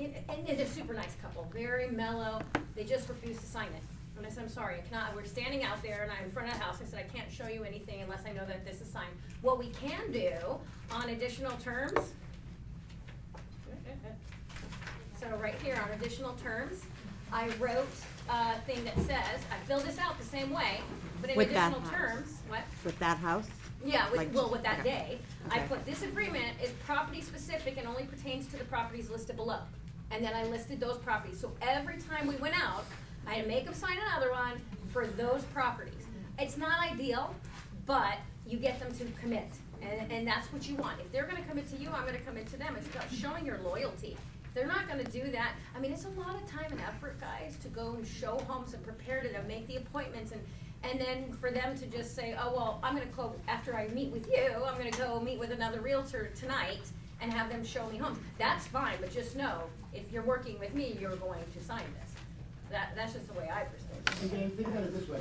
And they're a super nice couple, very mellow, they just refuse to sign it. And I said, I'm sorry, I cannot, we're standing out there and I'm in front of the house, I said, I can't show you anything unless I know that this is signed. What we can do on additional terms, so right here on additional terms, I wrote a thing that says, I filled this out the same way, but in With that additional house. terms, what? With that house? Yeah, Like- with that okay. day, I Okay. put this agreement is property specific and only pertains to the properties listed below. And then I listed those properties, so every time we went out, I had to make them sign another one for those properties. It's not ideal, but you get them to commit, and that's what you want. If they're gonna commit to you, I'm gonna commit to them, it's about showing your loyalty. If they're not gonna do that, I mean, it's a lot of time and effort, guys, to go and show homes and prepare to make the appointments, and then for them to just say, oh, well, I'm gonna go, after I meet with you, I'm gonna go meet with another realtor tonight and have them show me homes. That's fine, but just know, if you're working with me, you're going to sign this. That's just the way I perceive it. Okay, think about it this way,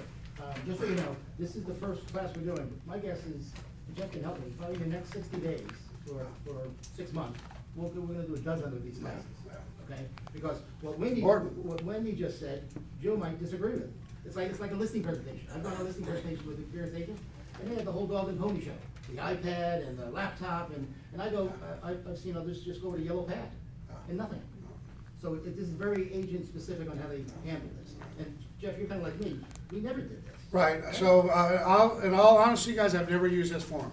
just so you know, this is the first class we're doing. My guess is, Jeff can help me, probably the next 60 days for 6 months, we're gonna do a dozen of these classes, okay? Because what Wendy just said, Joe might disagree with. It's like a listing presentation. I've done a listing presentation with the experienced agent, and they have the whole dog and pony show. The iPad and the laptop, and I go, I've seen others just go with a yellow pad, and nothing. So this is very agent specific on how they handle this. And Jeff, you're kinda like me, we never did this. Right, so, in all honesty, guys, I've never used this form.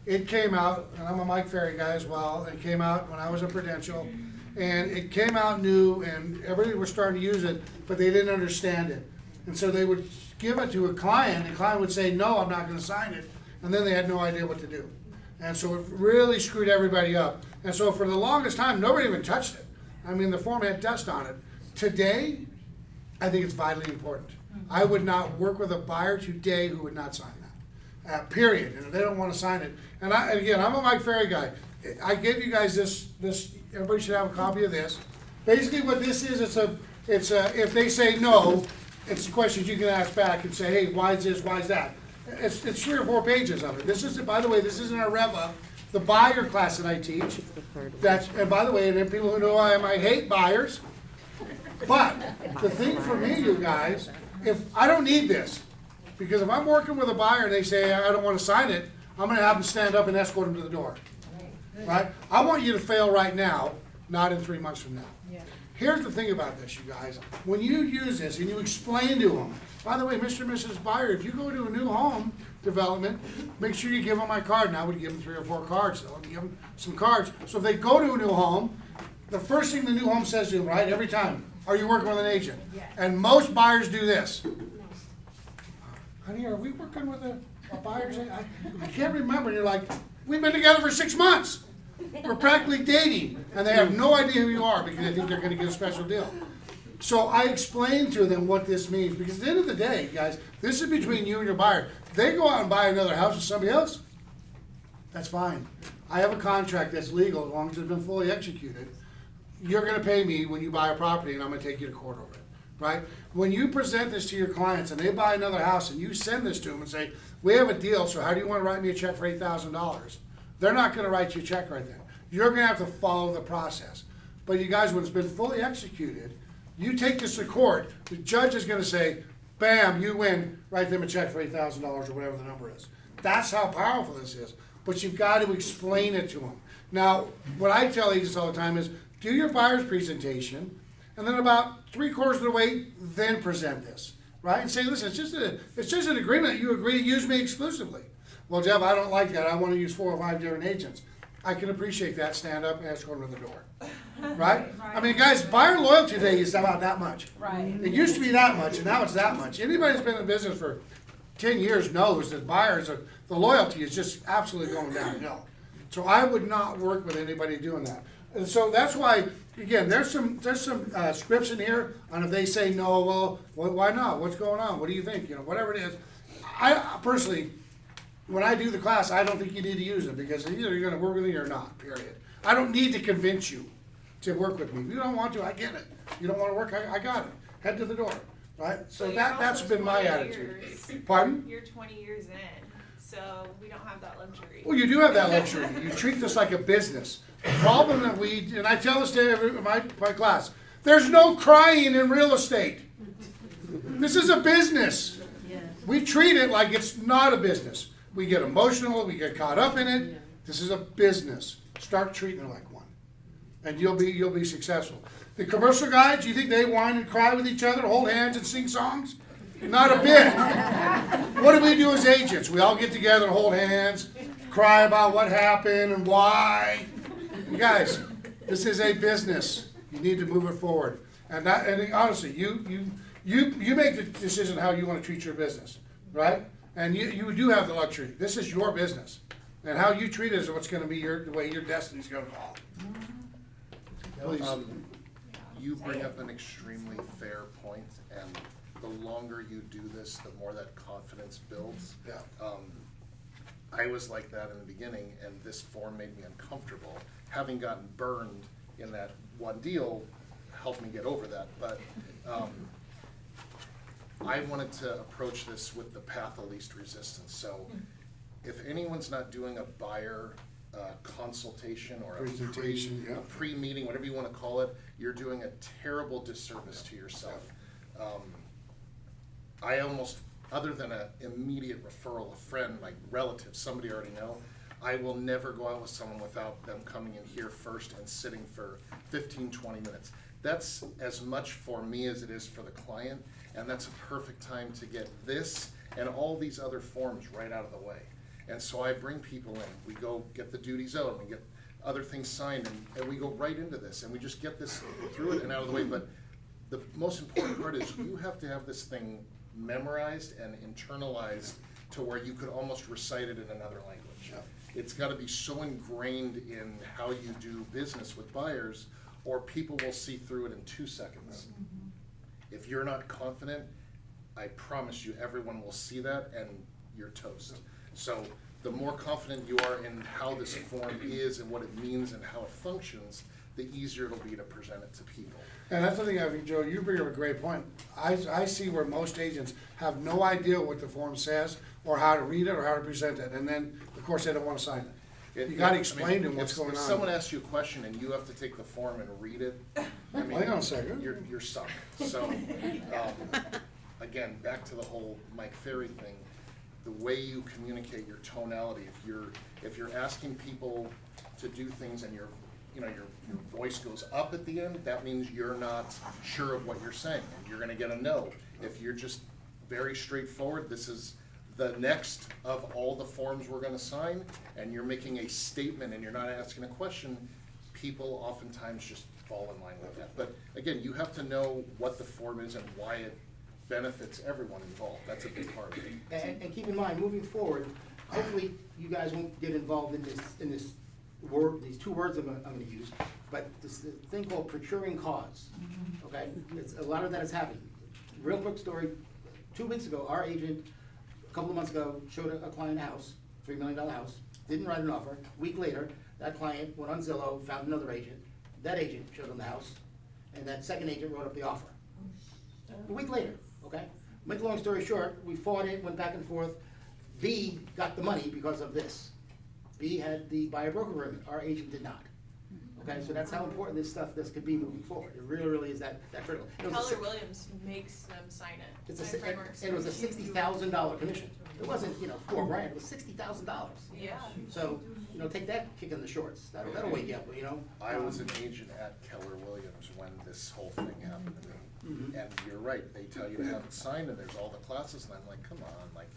It came out, and I'm a Mike Ferry guy as well, it came out when I was at Prudential, and it came out new, and everybody was starting to use it, but they didn't understand it. And so they would give it to a client, and the client would say, no, I'm not gonna sign it, and then they had no idea what to do. And so it really screwed everybody up. And so for the longest time, nobody even touched it. I mean, the form had dust on it. Today, I think it's vitally important. I would not work with a buyer today who would not sign that, period. And if they don't want to sign it, and again, I'm a Mike Ferry guy. I gave you guys this, everybody should have a copy of this. Basically what this is, it's a, if they say no, it's questions you can ask back and say, hey, why is this, why is that? It's 3 or 4 pages of it. This is, by the way, this isn't a Reva, the buyer class that I teach. That's, and by the way, and then people who know I might hate buyers, but the thing for me, you guys, if I don't need this, because if I'm working with a buyer and they say I don't want to sign it, I'm going to have them stand up and escort them to the door. Right? I want you to fail right now, not in 3 months from now. Here's the thing about this, you guys. When you use this and you explain to them, by the way, Mr. and Mrs. Buyer, if you go to a new home development, make sure you give them my card. And I would give them 3 or 4 cards. So I'll give them some cards. So if they go to a new home, the first thing the new home says to them, right, every time, are you working with an agent? And most buyers do this. Honey, are we working with a buyer's agent? I can't remember. And you're like, we've been together for 6 months. We're practically dating, and they have no idea who you are because they think they're going to get a special deal. So I explained to them what this means, because at the end of the day, guys, this is between you and your buyer. If they go out and buy another house with somebody else, that's fine. I have a contract that's legal as long as it's been fully executed. You're going to pay me when you buy a property, and I'm going to take you to court over it, right? When you present this to your clients and they buy another house and you send this to them and say, we have a deal, so how do you want to write me a check for $8,000? They're not going to write you a check right then. You're going to have to follow the process. But you guys, when it's been fully executed, you take this to court, the judge is going to say, bam, you win, write them a check for $8,000 or whatever the number is. That's how powerful this is. But you've got to explain it to them. Now, what I tell agents all the time is, do your buyer's presentation, and then about 3/4 of the way, then present this, right? And say, listen, it's just an agreement. You agree to use me exclusively. Well, Jeff, I don't like that. I want to use 4 or 5 different agents. I can appreciate that. Stand up and escort them to the door. Right? I mean, guys, buyer loyalty today is about that much. Right. It used to be that much, and now it's that much. Anybody who's been in business for 10 years knows that buyers, the loyalty is just absolutely going downhill. So I would not work with anybody doing that. And so that's why, again, there's some scripts in here on if they say no, well, why not? What's going on? What do you think? You know, whatever it is. I personally, when I do the class, I don't think you need to use it, because either you're going to work with me or not, period. I don't need to convince you to work with me. If you don't want to, I get it. You don't want to work, I got it. Head to the door, right? So that's been my attitude. Pardon? You're 20 years in. so we don't have that luxury. Well, you do have that luxury. You treat this like a business. The problem that and I tell this to my class, there's no crying in real estate. This is a business. We treat it like it's not a business. We get emotional, we get caught up in it. This is a business. Start treating it like one. And you'll be successful. The commercial guys, do you think they whine and cry with each other, hold hands and sing songs? Not a bit. What do we do as agents? We all get together and hold hands, cry about what happened and why. You guys, this is a business. You need to move it forward. And honestly, you make the decision how you want to treat your business, right? And you do have the luxury. This is your business. And how you treat it is what's going to be the way your destiny's going to fall. Please. You bring up an extremely fair point, and the longer you do this, the more that confidence builds. Yeah. I was like that in the beginning, and this form made me uncomfortable. Having gotten burned in that one deal helped me get over that, but I wanted to approach this with the path of least resistance. So if anyone's not doing a buyer consultation or Presentation, yeah. a pre-meeting, whatever you want to call it, you're doing a terrible disservice to yourself. I almost, other than an immediate referral, a friend, like relative, somebody I already know, I will never go out with someone without them coming in here first and sitting for 15, 20 minutes. That's as much for me as it is for the client, and that's a perfect time to get this and all these other forms right out of the way. And so I bring people in, we go get the duties out, and we get other things signed, and we go right into this, and we just get this through it and out of the way. But the most important part is you have to have this thing memorized and internalized to where you could almost recite it in another language. It's got to be so ingrained in how you do business with buyers, or people will see through it in 2 seconds. If you're not confident, I promise you everyone will see that and you're toast. So the more confident you are in how this form is and what it means and how it functions, the easier it'll be to present it to people. And that's the thing, I mean, Joe, you bring up a great point. I see where most agents have no idea what the form says, or how to read it, or how to present it, and then, of course, they don't want to sign it. You gotta explain to them what's going on. If someone asks you a question and you have to take the form and read it, I mean, Hang on a second. you're sunk. So, again, back to the whole Mike Ferry thing, the way you communicate your tonality, if you're asking people to do things and your voice goes up at the end, that means you're not sure of what you're saying, and you're gonna get a no. If you're just very straightforward, this is the next of all the forms we're gonna sign, and you're making a statement and you're not asking a question, people oftentimes just fall in line with that. But again, you have to know what the form is and why it benefits everyone involved. That's a big part of it. And keep in mind, moving forward, hopefully you guys won't get involved in this word, these two words I'm gonna use, but this thing called procuring cause, okay? It's, a lot of that is happening. Real quick story, 2 weeks ago, our agent, a couple of months ago, showed a client a house, $3 million house, didn't write an offer. A week later, that client went on Zillow, found another agent. That agent showed him the house, and that second agent wrote up the offer. A week later, okay? Make a long story short, we fought it, went back and forth. B got the money because of this. B had the buyer broker agreement, our agent did not. Okay, so that's how important this could be moving forward. It really, really is that critical. Keller Williams makes them sign it. It was a $60,000 commission. It wasn't, $4 grand, it was $60,000. Yeah. So, take that kick in the shorts. That'll wake you up, I was an agent at Keller Williams when this whole thing happened to me. And you're right, they tell you to have it signed and there's all the classes, and I'm like, come on, like,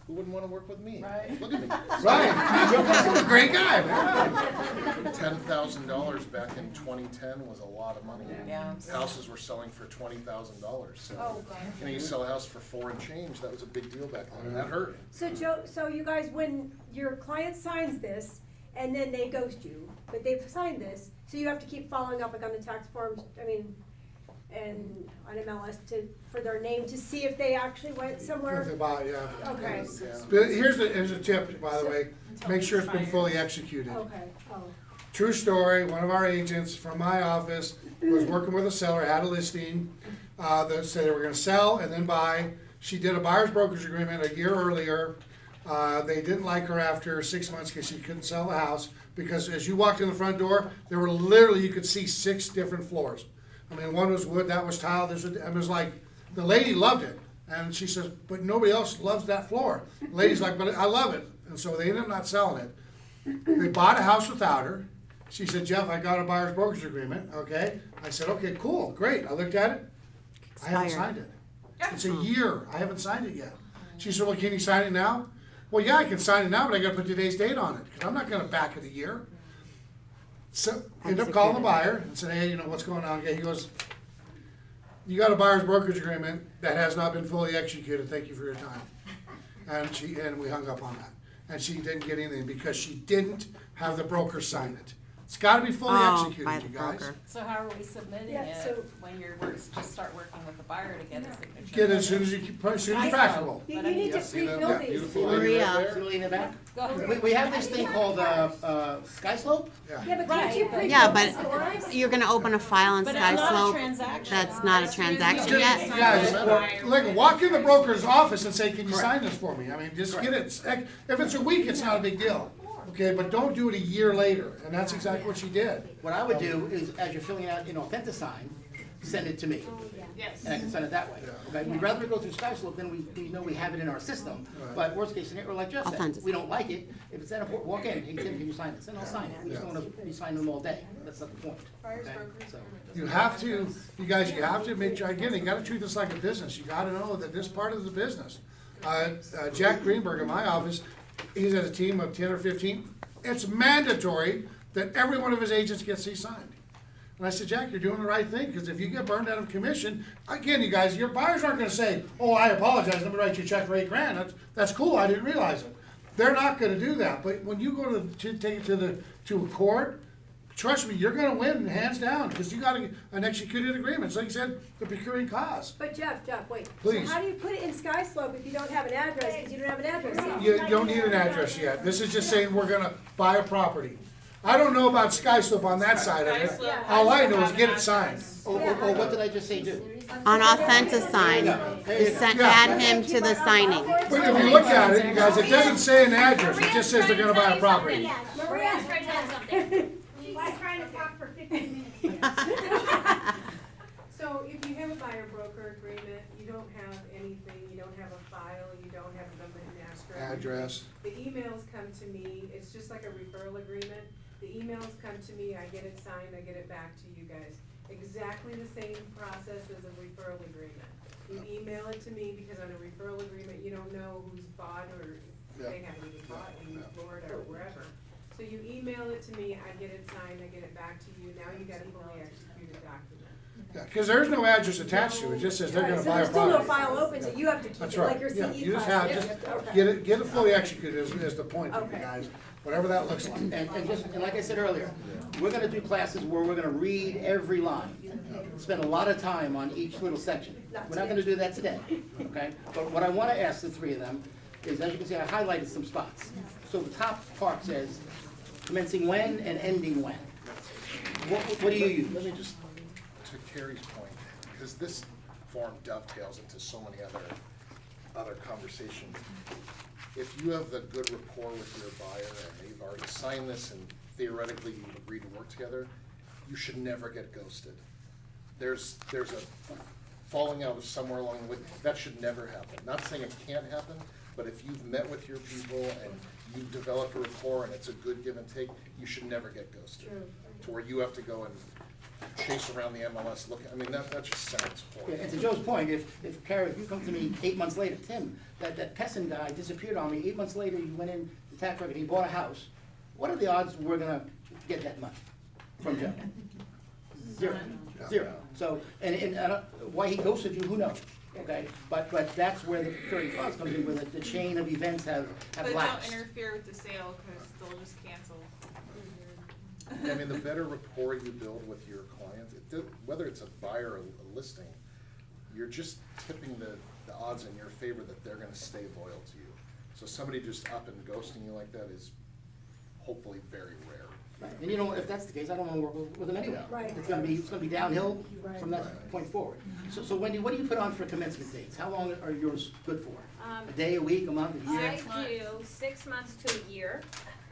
who wouldn't want to work with me? Right. Look at me. Right, Joe Costa's a great guy, man. $10,000 back in 2010 was a lot of money. Yeah. Houses were selling for $20,000, so. Oh, God. You sell a house for 4 and change, that was a big deal back then, and that hurt. So Joe, so you guys, when your client signs this, and then they ghost you, but they've signed this, so you have to keep following up like on the tax forms, and on MLS for their name to see if they actually went somewhere? Yeah. Okay, But here's a tip, by the way, make sure it's been fully executed. okay, oh, True story, one of our agents from my office was working with a seller, had a listing, that said they were gonna sell and then buy. She did a buyer's brokerage agreement a year earlier. They didn't like her after 6 months because she couldn't sell the house, because as you walked in the front door, there were literally, you could see 6 different floors. I mean, one was wood, that was tile, it was like, the lady loved it. And she says, but nobody else loves that floor. The lady's like, but I love it. And so they ended up not selling it. They bought a house without her. She said, Jeff, I got a buyer's brokerage agreement, okay? I said, okay, cool, great. I looked at it. I haven't signed it. It's a year. I haven't signed it yet. She said, well, can you sign it now? Well, yeah, I can sign it now, but I gotta put today's date on it, because I'm not gonna back it a year. So, ended up calling the buyer and said, hey, you know, what's going on? Okay, he goes, you got a buyer's brokerage agreement that has not been fully executed. Thank you for your time. And we hung up on that. And she didn't get anything because she didn't have the broker sign it. It's gotta be fully by executed, the you guys. broker. So how are we submitting Yeah, so- it when just start working with the buyer to get a signature? Get it as soon as practical. You need to pre-fill these. Beautiful Maria. lady right there. See in the back? Go ahead. We have this thing called, Sky Slope. Yeah, but can't you Right, pre-fill Yeah, this but lines? you're gonna open a file in But it's not a SkySlope. transaction. That's not a transaction Just, yet. guys, like, walk in the broker's office and say, can you sign this for me? I mean, just get it, if it's a week, it's not a big deal. Okay, but don't do it a year later, and that's exactly what she did. What I would do is, as you're filling out in AuthentiSign, send it to me, Yes. and I can send it that way. Okay, we'd rather go through SkySlope than we know we have it in our system, but worst case scenario, like Jeff said, AuthentiSign. we don't like it, if it's that important, walk in, hey, Tim, can you sign this? And I'll sign it, we just don't wanna be signing them all day, that's not the point. Buyer's Okay, brokerage so- agreement You doesn't have to, you guys, you have to make sure, again, you gotta treat this like a business. You gotta know that this part of the business. Jack Greenberg in my office, he's at a team of 10 or 15. It's mandatory that every one of his agents gets these signed. And I said, Jack, you're doing the right thing, because if you get burned out of commission, again, you guys, your buyers aren't gonna say, oh, I apologize, let me write you a check for $8,000. That's cool, I didn't realize it. They're not gonna do that, but when you go to take it to a court, trust me, you're gonna win hands down, because you got an executed agreement. It's like you said, the procuring cause. But Jeff, wait. Please. So how do you put it in SkySlope if you don't have an address, because you don't have an address yet? You don't need an address yet. This is just saying we're gonna buy a property. I don't know about SkySlope on that side of it. SkySlope All I has to know is have get an it signed. address. Oh, what did I just say do? On AuthentiSign, add him to the signing. But if you look at it, you guys, it doesn't say an address. It just says they're gonna buy a property. Maria's trying to tell you something. I'm trying to talk for 15 minutes. So if you have a buyer broker agreement, you don't have anything, you don't have a file, you don't have a master. Address. The emails come to me, it's just like a referral agreement. The emails come to me, I get it signed, I get it back to you guys. Exactly the same process as a referral agreement. You email it to me because on a referral agreement, you don't know who's bought or if they haven't even bought in Florida or wherever. So you email it to me, I get it signed, I get it back to you, now you got a fully executed document. Yeah, because there's no address attached to it. It just says they're Right, gonna so buy a there's still no property. file open, so you have to keep That's it like right. your Yeah, CE you just class. have, just Okay. get it fully executed is the point, you Okay. guys. Whatever that looks like. And like I said earlier, we're gonna do classes where we're gonna read every line. Spend a lot of time on each little section. We're not gonna do that today, okay? But what I wanna ask the three of them is, as you can see, I highlighted some spots. So the top part says commencing when and ending when. What do you use? Let me just, to Carrie's point, because this form dovetails into so many other conversations. If you have the good rapport with your buyer and they've already signed this and theoretically you agree to work together, you should never get ghosted. There's a falling out of somewhere along the way, that should never happen. Not saying it can't happen, but if you've met with your people and you've developed a rapport and it's a good give and take, you should never get ghosted. To where you have to go and chase around the MLS looking, I mean, that just sounds Yeah, horrible. and to Joe's point, if Carrie, if you come to me 8 months later, Tim, that Pessin guy disappeared on me, 8 months later, he went in the tax record, he bought a house, what are the odds we're gonna get that money from Joe? Zero. Zero. So, and I don't, why he ghosted you, who knows, okay? But that's where the procuring clause comes in, where the chain of events have But lapsed. don't interfere with the sale, cause they'll just cancel. I mean, the better rapport you build with your clients, whether it's a buyer or a listing, you're just tipping the odds in your favor that they're gonna stay loyal to you. So somebody just up and ghosting you like that is hopefully very rare. Right. And you know, if that's the case, I don't wanna work with them anyway. Right. It's gonna be downhill from that point forward. So Wendy, what do you put on for commencement dates? How long are yours good for? A day, a week, a month, a year? I do 6 months to a year,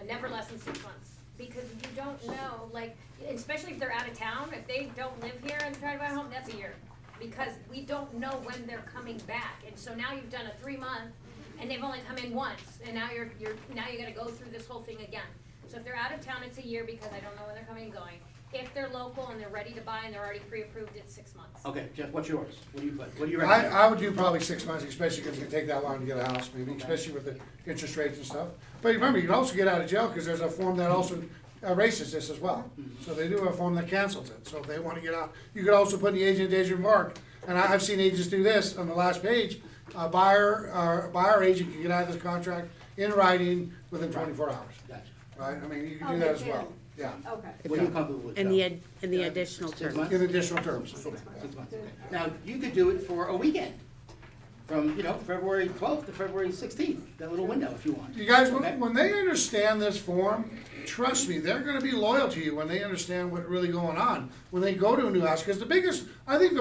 never less than 6 months, because you don't know, like, especially if they're out of town, if they don't live here and try to buy a home, that's a year. Because we don't know when they're coming back, and so now you've done a 3-month, and they've only come in once, and now you're gonna go through this whole thing again. So if they're out of town, it's a year, because I don't know when they're coming and going. If they're local and they're ready to buy and they're already pre-approved, it's 6 months. Okay, Jeff, what's yours? What do you put? What do you I, recommend? I would do probably 6 months, especially because it can take that long to get a house, maybe, especially with the interest rates and stuff. But remember, you can also get out of jail, because there's a form that also erases this as well. So they do have a form that cancels it, so if they wanna get out, you could also put in the agent days remark. And I've seen agents do this on the last page, buyer agent can get out of this contract in writing within 24 hours, Gotcha. right? I mean, you can Oh, do they that as can. well, yeah, Okay. What are you comfortable with, In Joe? the additional 6 terms. months? in additional terms. 6 months, okay. Now, you could do it for a weekend, from, February 12th to February 16th, that little window if you want. You guys, Okay? when they understand this form, trust me, they're gonna be loyal to you when they understand what's really going on. When they go to a new house, because the biggest, I think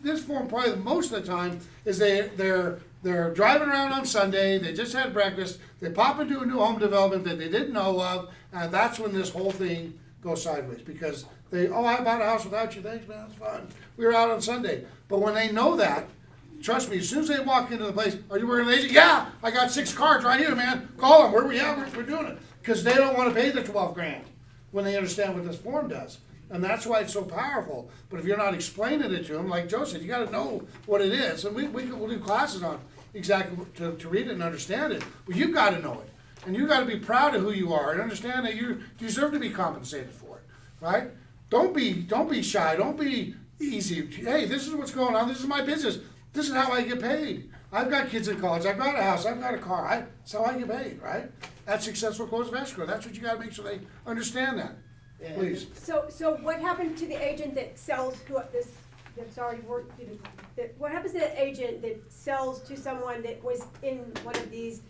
this form probably most of the time is they're driving around on Sunday, they just had breakfast, they pop into a new home development that they didn't know of, and that's when this whole thing goes sideways, because I bought a house without you, thanks man, it's fun. We were out on Sunday, but when they know that, trust me, as soon as they walk into the place, are you working with an agent? Yeah, I got 6 cards right here, man. Call them. We're doing it. Because they don't want to pay the 12 grand when they understand what this form does. And that's why it's so powerful. But if you're not explaining it to them, like Joe said, you got to know what it is. And we'll do classes on exactly to read it and understand it. But you've got to know it. And you've got to be proud of who you are and understand that you deserve to be compensated for it, right? Don't be shy. Don't be easy. Hey, this is what's going on. This is my business. This is how I get paid. I've got kids in college. I've got a house. I've got a car. That's how I get paid, right? That's successful close of escrow. That's what you got to make sure they understand that. Please. So what happened to the agent that sells what happens to the agent that sells to someone that was in one of these,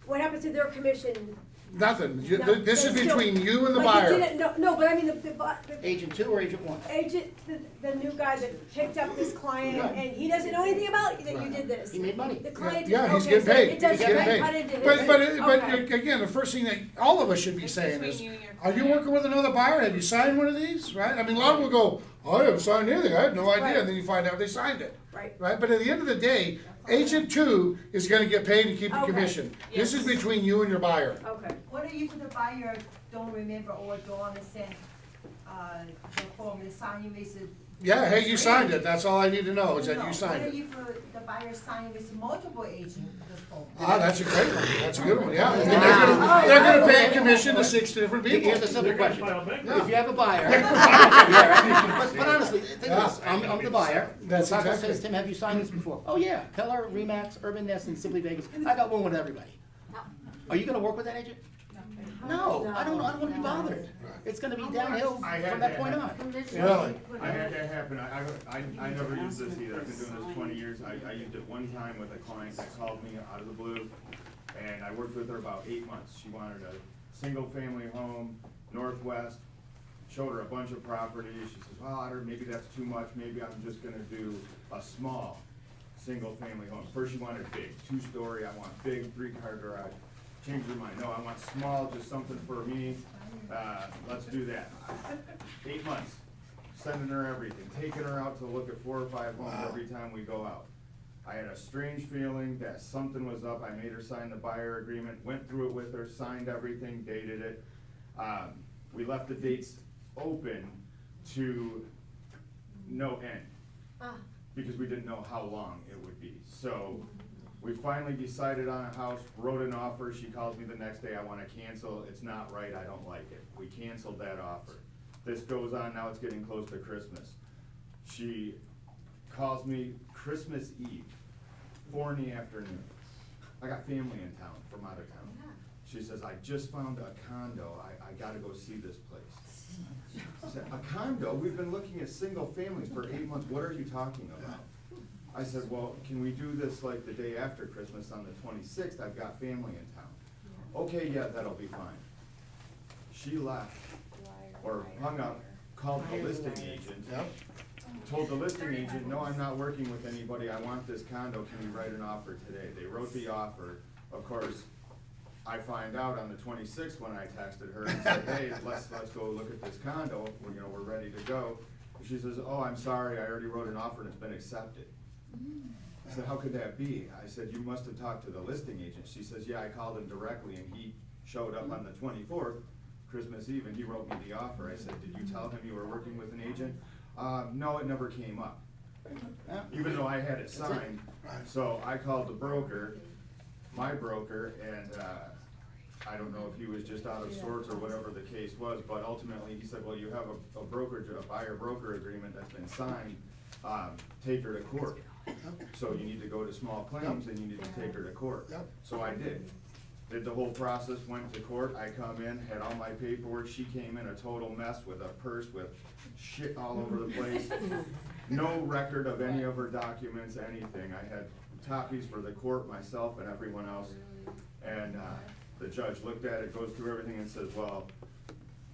what happens to their commission? Nothing. No, This is they still- between you and the But you buyer. didn't, no, but I mean, the Agent 2 or Agent 1? agent, the new guy that picked up this client, and he doesn't know anything about that you did this. He made money. The client Yeah, didn't, he's okay, getting so paid. it doesn't He's getting cut paid. into his. But Okay. again, the first thing that all of us should be It's saying between is, you and your are you client. working with another buyer? Have you signed one of these? Right? I mean, a lot of people go, I haven't signed anything. I had no idea. Right. And then you find out they signed it. Right. Right? But at the end of the day, agent 2 is going to get paid and keep the Okay. commission. This is Yes. between you and your buyer. Okay. What if the buyer don't remember or don't understand, the form, the signing with the. Yeah, hey, you signed it. That's all I need to know is that you signed What it. if the buyer signed with multiple agents, the form? That's a great one. That's a good one, yeah. And Yeah. they're gonna pay a commission to 6 different people. Here's a simple question. Yeah. If you have a buyer, yeah, right. But honestly, think of this, I'm the buyer. That's Taco exactly says, Tim, have you signed this before? Oh, yeah, Keller, Remax, Urban Nest, and Simply Vegas. I got one with everybody. Are you gonna work with that agent? No, I don't wanna be bothered. It's gonna be downhill I had from that that point on. happen. Really? I had that happen, I never used this either, I've been doing this 20 years, I used it one time with a client that called me out of the blue, and I worked with her about 8 months. She wanted a single-family home, Northwest, showed her a bunch of properties. She says, well, Otter, maybe that's too much, maybe I'm just gonna do a small, single-family home. First she wanted big, 2-story, I want big, 3-car garage. Changed her mind, no, I want small, just something for me, let's do that. 8 months, sending her everything, taking her out to look at 4 or 5 homes every time we go out. I had a strange feeling that something was up. I made her sign the buyer agreement, went through it with her, signed everything, dated it. We left the dates open to no end, because we didn't know how long it would be. So we finally decided on a house, wrote an offer. She calls me the next day, I wanna cancel, it's not right, I don't like it. We canceled that offer. This goes on, now it's getting close to Christmas. She calls me Christmas Eve, 4 in the afternoon. I got family in town, from out of town. She says, I just found a condo, I gotta go see this place. I said, a condo? We've been looking at single families for 8 months, what are you talking about? I said, well, can we do this like the day after Christmas on the 26th? I've got family in town. Okay, yeah, that'll be fine. She left or hung up, called the listing agent. Yep. Told the listing agent, no, I'm not working with anybody, I want this condo, can you write an offer today? They wrote the offer. Of course, I find out on the 26th when I texted her and said, hey, let's go look at this condo, we're ready to go. She says, oh, I'm sorry, I already wrote an offer and it's been accepted. I said, how could that be? I said, you must have talked to the listing agent. She says, yeah, I called him directly and he showed up on the 24th, Christmas Eve, and he wrote me the offer. I said, did you tell him you were working with an agent? No, it never came up, even though I had it signed. So I called the broker, my broker, and I don't know if he was just out of sorts or whatever the case was, but ultimately he said, well, you have a brokerage, a buyer-broker agreement that's been signed, take her to court. So you need to go to small claims and you need to take her to court. So I did the whole process, went to court, I come in, had all my paperwork, she came in a total mess with a purse with shit all over the place. No record of any of her documents, anything. I had copies for the court, myself and everyone else. And the judge looked at it, goes through everything and says, well,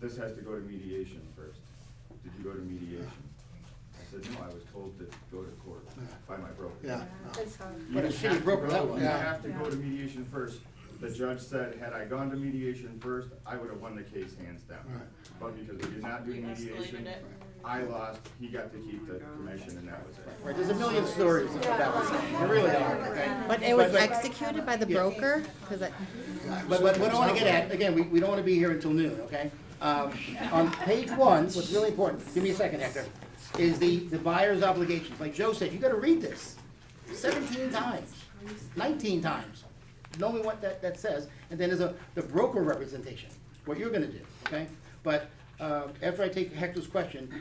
this has to go to mediation first. Did you go to mediation? I said, no, I was told to go to court by my broker. Yeah. What a shitty broker that was. You have to go to mediation first. The judge said, had I gone to mediation first, I would have won the case hands down. Right. But because we did not do mediation, I lost, he got to keep the commission, and that was it. Right, there's a million stories about this, there really are, okay? But it was executed by the broker? 'Cause But what I wanna get at, again, we don't wanna be here until noon, okay? On page one, what's really important, give me a second, Hector, is the buyer's obligations. Like Joe said, you gotta read this 17 times, 19 times. Know me what that says, and then there's the broker representation, what you're gonna do, okay? But after I take Hector's question,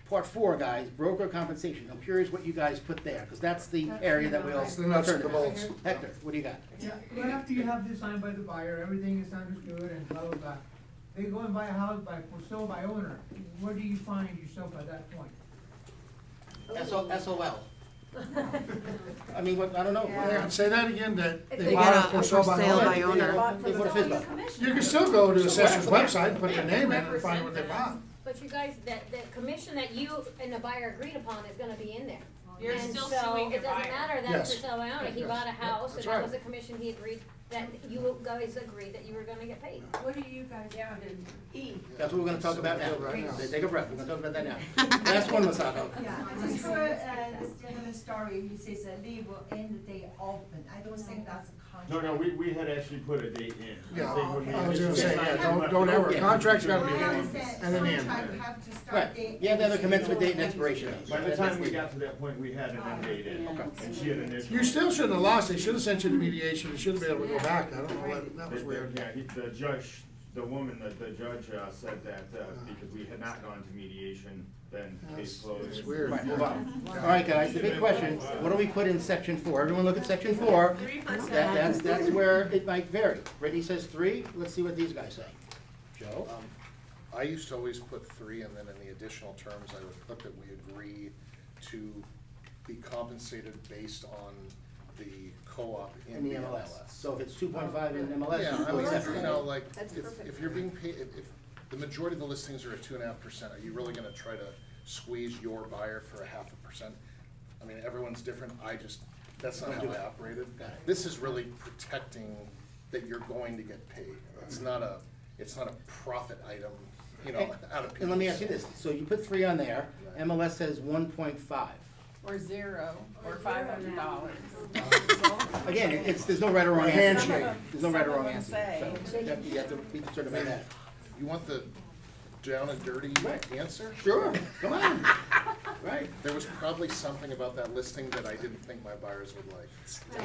part 4, guys, broker compensation. I'm curious what you guys put there, because that's the area that we'll That's the nuts and turn the to. bolts. Hector, what do you got? Yeah, right after you have this signed by the buyer, everything is understood and blah, blah, blah. They go and buy a house for sale by owner. Where do you find yourself at that point? SOL. I mean, what, I don't know. Yeah, say that again, that They they got bought it a for sale by sale owner. by owner. They put a fizz bump. You can still go to the assessor's website, put their name in and find what they bought. But you guys, that commission that you and the buyer agreed upon is gonna be in there. You're And still so suing your it doesn't buyer. matter that Yes. it's for sale by owner, he Yes. bought a house, and That's that right. was a commission he agreed, that you guys agreed that you were gonna get paid. What do you guys put in E? That's what we're gonna talk about now. Right now. Take a breath, we're gonna talk about that now. Last one, Masato. Yeah, I just heard this gentleman's story, he says leave will end the day open, I don't think that's a contract. No, we had actually put a date in. Yeah, I think when we I was gonna say, initially yeah, signed it, don't ever, Yeah. contract's gotta be I in, understand, and then the contract end. have to start Right, date. you have to have a commencement date and expiration date. By the time we got to that point, we had an end date in, and she had initially. You still shouldn't have lost, they should have sent you to mediation, you should have been able to go back, I don't know, that was weird. Yeah, the judge, the woman, the judge said that because we had not gone to mediation, then case closed. It's weird. Right, move on. All right, guys, the big question, what do we put in section 4? Everyone look at section 4. That's where it might vary. Brittany says 3, let's see what these guys say. Joe? I used to always put 3, and then in the additional terms, I would put that we agree to be compensated based on the co-op In in the the MLS. MLS. So if it's 2.5 in MLS, Yeah, you I go mean, accept you it. know, like, That's perfect. if you're being paid, if the majority of the listings are at 2.5%, are you really gonna try to squeeze your buyer for 0.5%? I mean, everyone's different, that's not how I operated. Got it. This is really protecting that you're going to get paid. It's not a profit item, you know, out of people's. And let me ask you this, so you put 3 on there, MLS says 1.5. Or $0, or $500. Again, there's no right or wrong answer. Handshake. There's no right or wrong Some of answer. them So you have to be concerned about that. You want the down and dirty answer? Sure, come on. Right. There was probably something about that listing that I didn't think my buyers would like.